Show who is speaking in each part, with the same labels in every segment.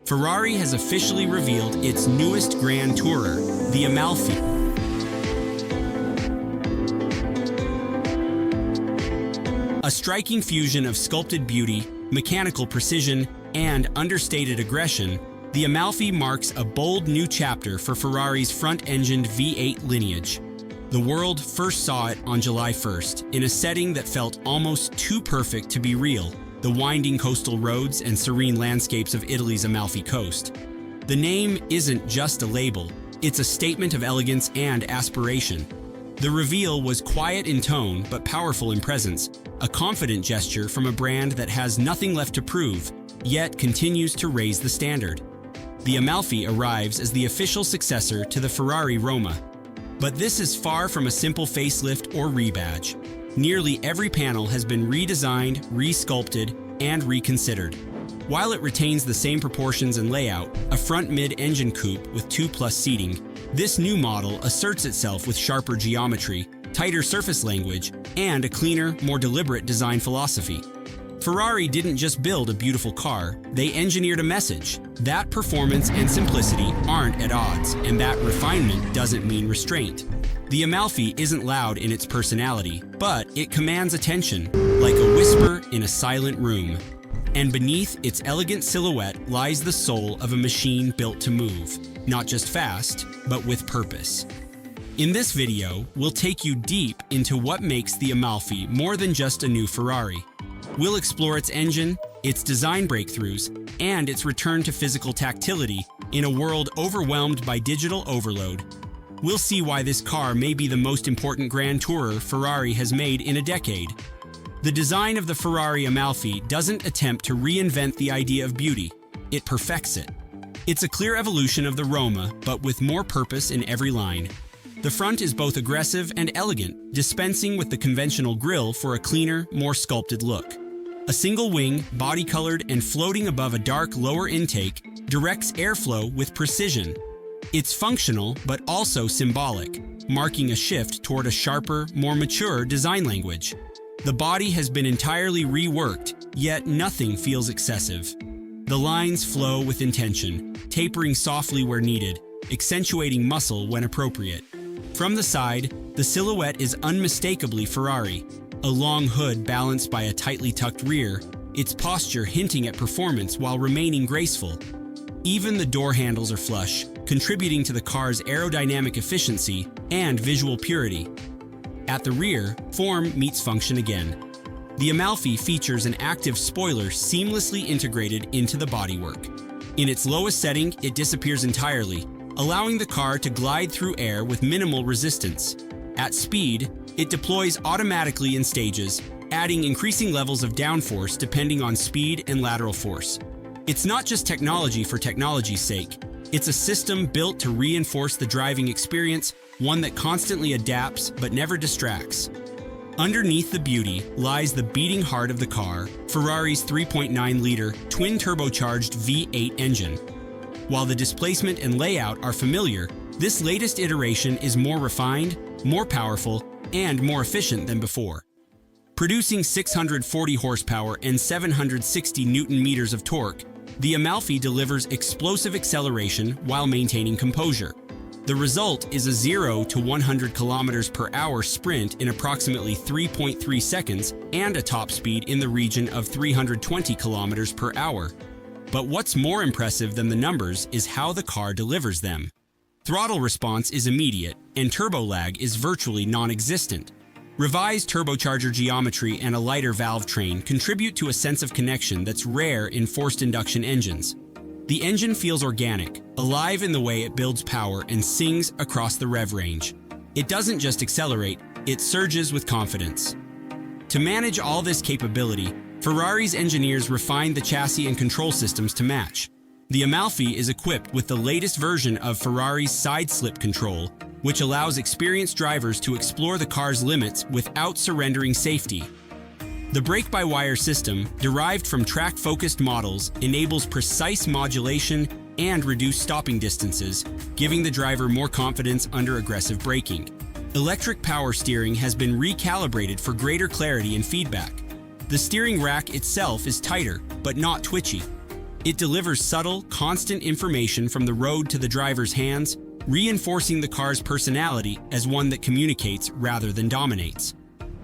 Speaker 1: Ferrari has officially revealed its newest Grand Tourer, the Amalfi. A striking fusion of sculpted beauty, mechanical precision, and understated aggression, the Amalfi marks a bold new chapter for Ferrari's front-engined V8 lineage. The world first saw it on July 1st, in a setting that felt almost too perfect to be real: the winding coastal roads and serene landscapes of Italy's Amalfi coast. The name isn't just a label, it's a statement of elegance and aspiration. The reveal was quiet in tone but powerful in presence, a confident gesture from a brand that has nothing left to prove, yet continues to raise the standard. The Amalfi arrives as the official successor to the Ferrari Roma. But this is far from a simple facelift or rebadge. Nearly every panel has been redesigned, resculpted, and reconsidered. While it retains the same proportions and layout, a front mid-engine coupe with 2+ seating, this new model asserts itself with sharper geometry, tighter surface language, and a cleaner, more deliberate design philosophy. Ferrari didn't just build a beautiful car, they engineered a message. That performance and simplicity aren't at odds, and that refinement doesn't mean restraint. The Amalfi isn't loud in its personality, but it commands attention, like a whisper in a silent room. And beneath its elegant silhouette lies the soul of a machine built to move, not just fast, but with purpose. In this video, we'll take you deep into what makes the Amalfi more than just a new Ferrari. We'll explore its engine, its design breakthroughs, and its return to physical tactility in a world overwhelmed by digital overload. We'll see why this car may be the most important Grand Tourer Ferrari has made in a decade. The design of the Ferrari Amalfi doesn't attempt to reinvent the idea of beauty, it perfects it. It's a clear evolution of the Roma, but with more purpose in every line. The front is both aggressive and elegant, dispensing with the conventional grille for a cleaner, more sculpted look. A single wing, body-colored and floating above a dark lower intake, directs airflow with precision. It's functional, but also symbolic, marking a shift toward a sharper, more mature design language. The body has been entirely reworked, yet nothing feels excessive. The lines flow with intention, tapering softly where needed, accentuating muscle when appropriate. From the side, the silhouette is unmistakably Ferrari. A long hood balanced by a tightly tucked rear, its posture hinting at performance while remaining graceful. Even the door handles are flush, contributing to the car's aerodynamic efficiency and visual purity. At the rear, form meets function again. The Amalfi features an active spoiler seamlessly integrated into the bodywork. In its lowest setting, it disappears entirely, allowing the car to glide through air with minimal resistance. At speed, it deploys automatically in stages, adding increasing levels of downforce depending on speed and lateral force. It's not just technology for technology's sake. It's a system built to reinforce the driving experience, one that constantly adapts but never distracts. Underneath the beauty lies the beating heart of the car, Ferrari's 3.9-liter twin-turbocharged V8 engine. While the displacement and layout are familiar, this latest iteration is more refined, more powerful, and more efficient than before. Producing 640 horsepower and 760 Newton-meters of torque, the Amalfi delivers explosive acceleration while maintaining composure. The result is a 0 to 100 kilometers per hour sprint in approximately 3.3 seconds and a top speed in the region of 320 kilometers per hour. But what's more impressive than the numbers is how the car delivers them. Throttle response is immediate, and turbo lag is virtually non-existent. Revised turbocharger geometry and a lighter valve train contribute to a sense of connection that's rare in forced induction engines. The engine feels organic, alive in the way it builds power and sings across the rev range. It doesn't just accelerate, it surges with confidence. To manage all this capability, Ferrari's engineers refined the chassis and control systems to match. The Amalfi is equipped with the latest version of Ferrari's side-slip control, which allows experienced drivers to explore the car's limits without surrendering safety. The brake-by-wire system, derived from track-focused models, enables precise modulation and reduced stopping distances, giving the driver more confidence under aggressive braking. Electric power steering has been recalibrated for greater clarity and feedback. The steering rack itself is tighter, but not twitchy. It delivers subtle, constant information from the road to the driver's hands, reinforcing the car's personality as one that communicates rather than dominates.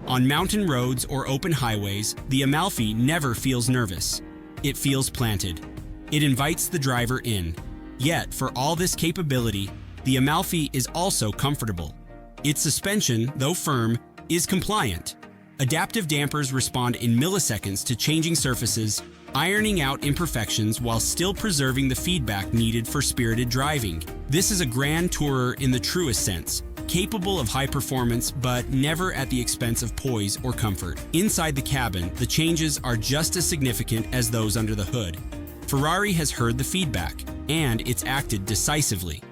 Speaker 1: On mountain roads or open highways, the Amalfi never feels nervous. It feels planted. It invites the driver in. Yet, for all this capability, the Amalfi is also comfortable. Its suspension, though firm, is compliant. Adaptive dampers respond in milliseconds to changing surfaces, ironing out imperfections while still preserving the feedback needed for spirited driving. This is a grand tourer in the truest sense, capable of high performance but never at the expense of poise or comfort. Inside the cabin, the changes are just as significant as those under the hood. Ferrari has heard the feedback, and it's acted decisively.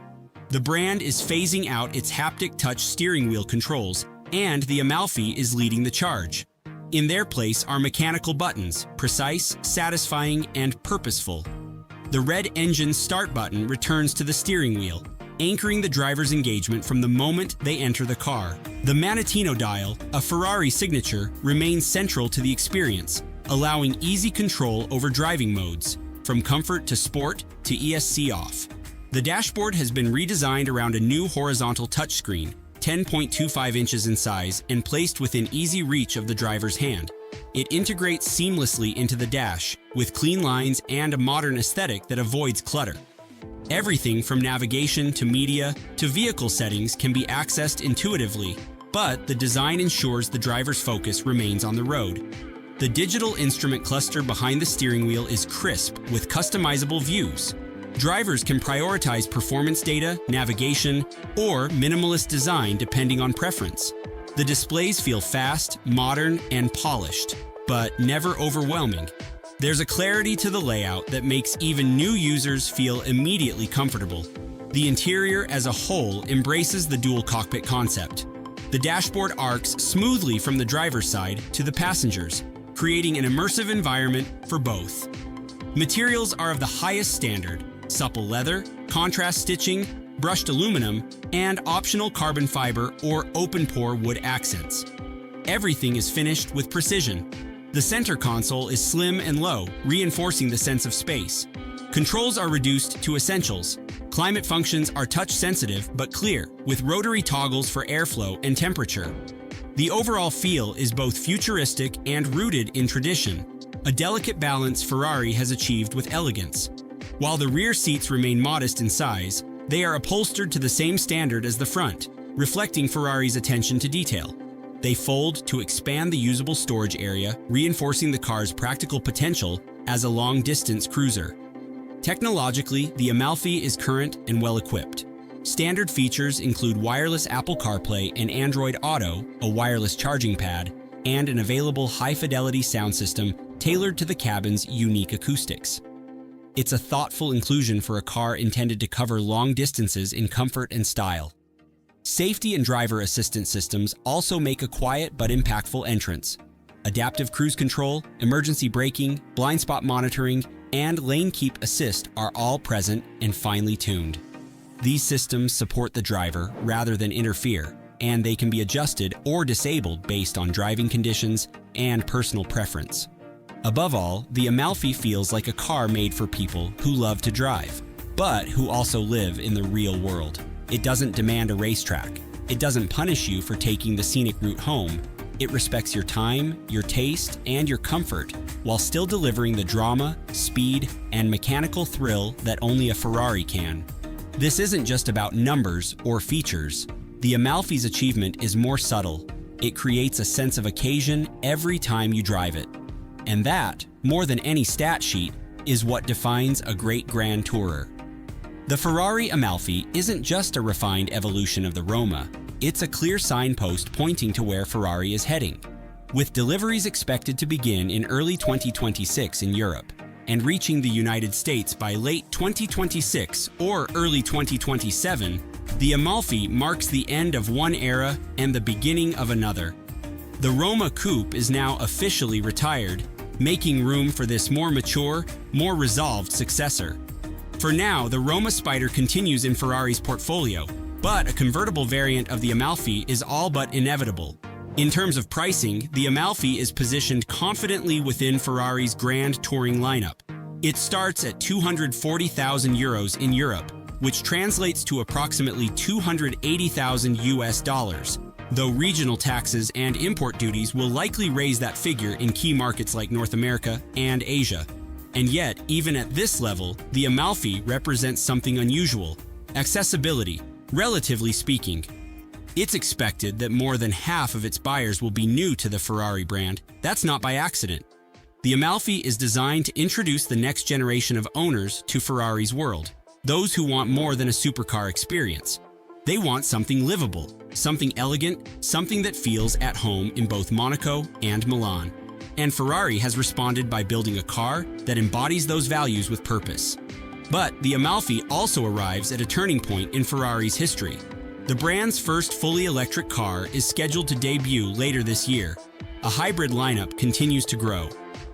Speaker 1: The brand is phasing out its haptic touch steering wheel controls, and the Amalfi is leading the charge. In their place are mechanical buttons, precise, satisfying, and purposeful. The red engine start button returns to the steering wheel, anchoring the driver's engagement from the moment they enter the car. The Manettino dial, a Ferrari signature, remains central to the experience, allowing easy control over driving modes, from comfort to sport to ESC off. The dashboard has been redesigned around a new horizontal touchscreen, 10.25 inches in size and placed within easy reach of the driver's hand. It integrates seamlessly into the dash, with clean lines and a modern aesthetic that avoids clutter. Everything from navigation to media to vehicle settings can be accessed intuitively, but the design ensures the driver's focus remains on the road. The digital instrument cluster behind the steering wheel is crisp with customizable views. Drivers can prioritize performance data, navigation, or minimalist design depending on preference. The displays feel fast, modern, and polished, but never overwhelming. There's a clarity to the layout that makes even new users feel immediately comfortable. The interior as a whole embraces the dual cockpit concept. The dashboard arcs smoothly from the driver's side to the passengers, creating an immersive environment for both. Materials are of the highest standard: supple leather, contrast stitching, brushed aluminum, and optional carbon fiber or open-pore wood accents. Everything is finished with precision. The center console is slim and low, reinforcing the sense of space. Controls are reduced to essentials. Climate functions are touch-sensitive but clear, with rotary toggles for airflow and temperature. The overall feel is both futuristic and rooted in tradition, a delicate balance Ferrari has achieved with elegance. While the rear seats remain modest in size, they are upholstered to the same standard as the front, reflecting Ferrari's attention to detail. They fold to expand the usable storage area, reinforcing the car's practical potential as a long-distance cruiser. Technologically, the Amalfi is current and well-equipped. Standard features include wireless Apple CarPlay and Android Auto, a wireless charging pad, and an available high-fidelity sound system tailored to the cabin's unique acoustics. It's a thoughtful inclusion for a car intended to cover long distances in comfort and style. Safety and driver assistance systems also make a quiet but impactful entrance. Adaptive cruise control, emergency braking, blind spot monitoring, and lane keep assist are all present and finely tuned. These systems support the driver rather than interfere, and they can be adjusted or disabled based on driving conditions and personal preference. Above all, the Amalfi feels like a car made for people who love to drive, but who also live in the real world. It doesn't demand a racetrack. It doesn't punish you for taking the scenic route home. It respects your time, your taste, and your comfort, while still delivering the drama, speed, and mechanical thrill that only a Ferrari can. This isn't just about numbers or features. The Amalfi's achievement is more subtle. It creates a sense of occasion every time you drive it. And that, more than any stat sheet, is what defines a great grand tourer. The Ferrari Amalfi isn't just a refined evolution of the Roma, it's a clear signpost pointing to where Ferrari is heading. With deliveries expected to begin in early 2026 in Europe, and reaching the United States by late 2026 or early 2027, the Amalfi marks the end of one era and the beginning of another. The Roma Coupe is now officially retired, making room for this more mature, more resolved successor. For now, the Roma Spyder continues in Ferrari's portfolio, but a convertible variant of the Amalfi is all but inevitable. In terms of pricing, the Amalfi is positioned confidently within Ferrari's grand touring lineup. It starts at 240,000 euros in Europe, which translates to approximately 280,000 US dollars, though regional taxes and import duties will likely raise that figure in key markets like North America and Asia. And yet, even at this level, the Amalfi represents something unusual: accessibility, relatively speaking. It's expected that more than half of its buyers will be new to the Ferrari brand. That's not by accident. The Amalfi is designed to introduce the next generation of owners to Ferrari's world, those who want more than a supercar experience. They want something livable, something elegant, something that feels at home in both Monaco and Milan. And Ferrari has responded by building a car that embodies those values with purpose. But the Amalfi also arrives at a turning point in Ferrari's history. The brand's first fully electric car is scheduled to debut later this year. A hybrid lineup continues to grow.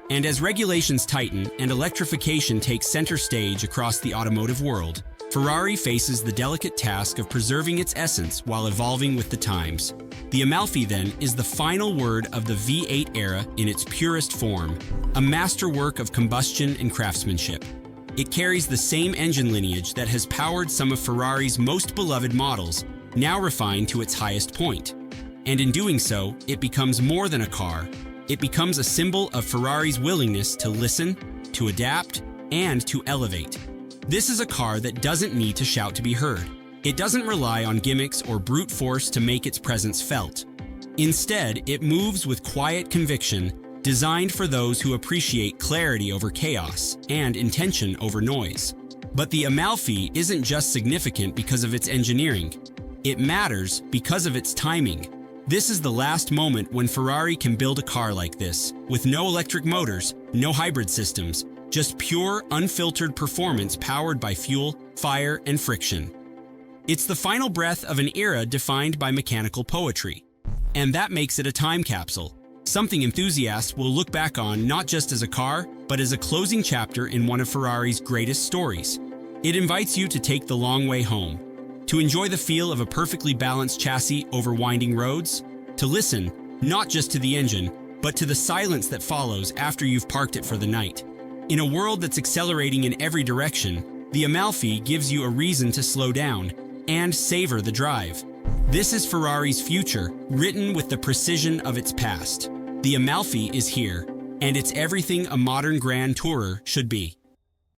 Speaker 1: And as regulations tighten and electrification takes center stage across the automotive world, Ferrari faces the delicate task of preserving its essence while evolving with the times. The Amalfi, then, is the final word of the V8 era in its purest form, a masterwork of combustion and craftsmanship. It carries the same engine lineage that has powered some of Ferrari's most beloved models, now refined to its highest point. And in doing so, it becomes more than a car. It becomes a symbol of Ferrari's willingness to listen, to adapt, and to elevate. This is a car that doesn't need to shout to be heard. It doesn't rely on gimmicks or brute force to make its presence felt. Instead, it moves with quiet conviction, designed for those who appreciate clarity over chaos and intention over noise. But the Amalfi isn't just significant because of its engineering. It matters because of its timing. This is the last moment when Ferrari can build a car like this, with no electric motors, no hybrid systems, just pure, unfiltered performance powered by fuel, fire, and friction. It's the final breath of an era defined by mechanical poetry. And that makes it a time capsule, something enthusiasts will look back on not just as a car, but as a closing chapter in one of Ferrari's greatest stories. It invites you to take the long way home, to enjoy the feel of a perfectly balanced chassis over winding roads, to listen, not just to the engine, but to the silence that follows after you've parked it for the night. In a world that's accelerating in every direction, the Amalfi gives you a reason to slow down and savor the drive. This is Ferrari's future, written with the precision of its past. The Amalfi is here, and it's everything a modern Grand Tourer should be.